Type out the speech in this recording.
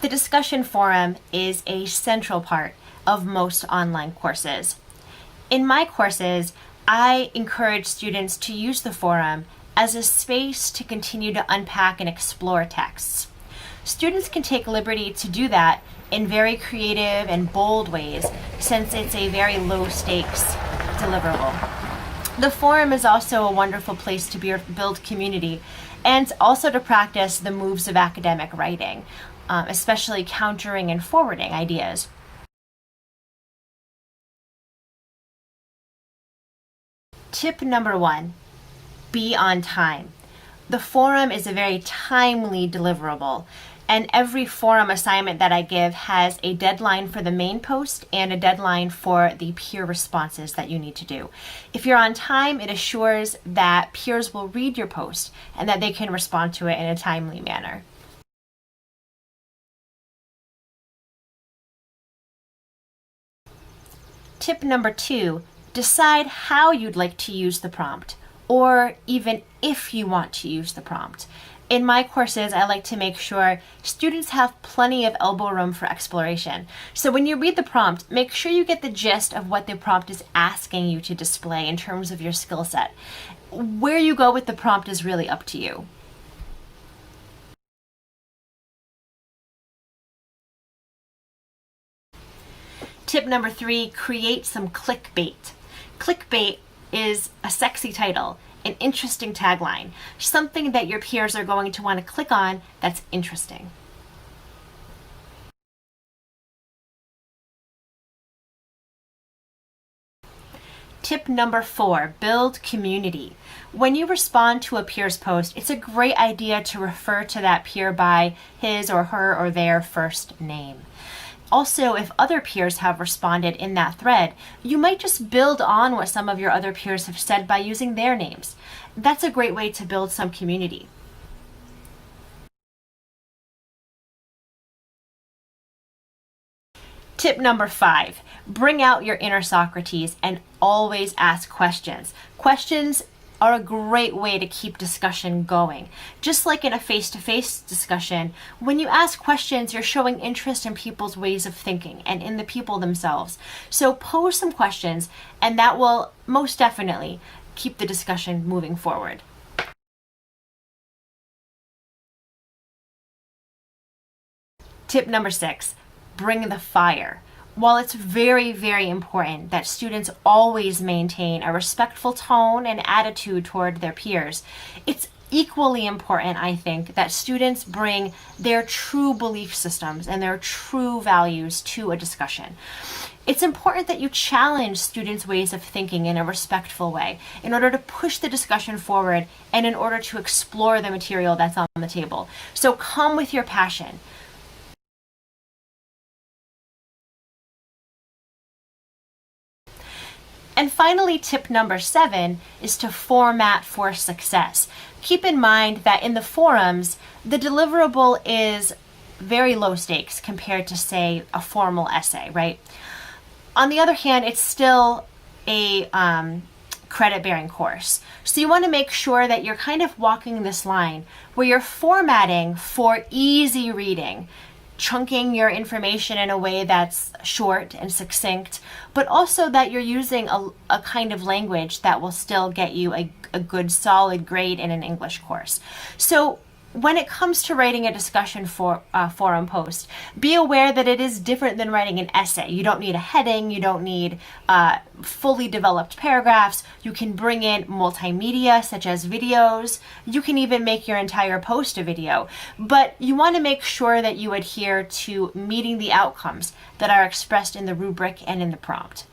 The discussion forum is a central part of most online courses. In my courses, I encourage students to use the forum as a space to continue to unpack and explore texts. Students can take liberty to do that in very creative and bold ways, since it's a very low stakes deliverable. The forum is also a wonderful place to build community and also to practice the moves of academic writing, especially countering and forwarding ideas. Tip number 1, be on time. The forum is a very timely deliverable, and every forum assignment that I give has a deadline for the main post and a deadline for the peer responses that you need to do. If you're on time, it assures that peers will read your post and that they can respond to it in a timely manner. Tip number 2, decide how you'd like to use the prompt, or even if you want to use the prompt. In my courses, I like to make sure students have plenty of elbow room for exploration. So when you read the prompt, make sure you get the gist of what the prompt is asking you to display in terms of your skill set. Where you go with the prompt is really up to you. Tip number 3, create some clickbait. Clickbait is a sexy title, an interesting tagline, something that your peers are going to want to click on that's interesting. Tip number 4, build community. When you respond to a peer's post, it's a great idea to refer to that peer by his or her or their first name. Also, if other peers have responded in that thread, you might just build on what some of your other peers have said by using their names. That's a great way to build some community. Tip number 5, bring out your inner Socrates and always ask questions. Questions are a great way to keep discussion going. Just like in a face-to-face discussion, when you ask questions, you're showing interest in people's ways of thinking and in the people themselves. So pose some questions, and that will most definitely keep the discussion moving forward. Tip number 6, bring the fire. While it's very, very important that students always maintain a respectful tone and attitude toward their peers, it's equally important, I think, that students bring their true belief systems and their true values to a discussion. It's important that you challenge students' ways of thinking in a respectful way in order to push the discussion forward and in order to explore the material that's on the table. So come with your passion. And finally, tip number 7 is to format for success. Keep in mind that in the forums, the deliverable is very low stakes compared to, say, a formal essay, right? On the other hand, it's still a credit-bearing course. So you want to make sure that you're kind of walking this line where you're formatting for easy reading, chunking your information in a way that's short and succinct, but also that you're using a kind of language that will still get you a good solid grade in an English course. So when it comes to writing a discussion forum post, be aware that it is different than writing an essay. You don't need a heading, you don't need fully developed paragraphs. You can bring in multimedia such as videos. You can even make your entire post a video. But you want to make sure that you adhere to meeting the outcomes that are expressed in the rubric and in the prompt.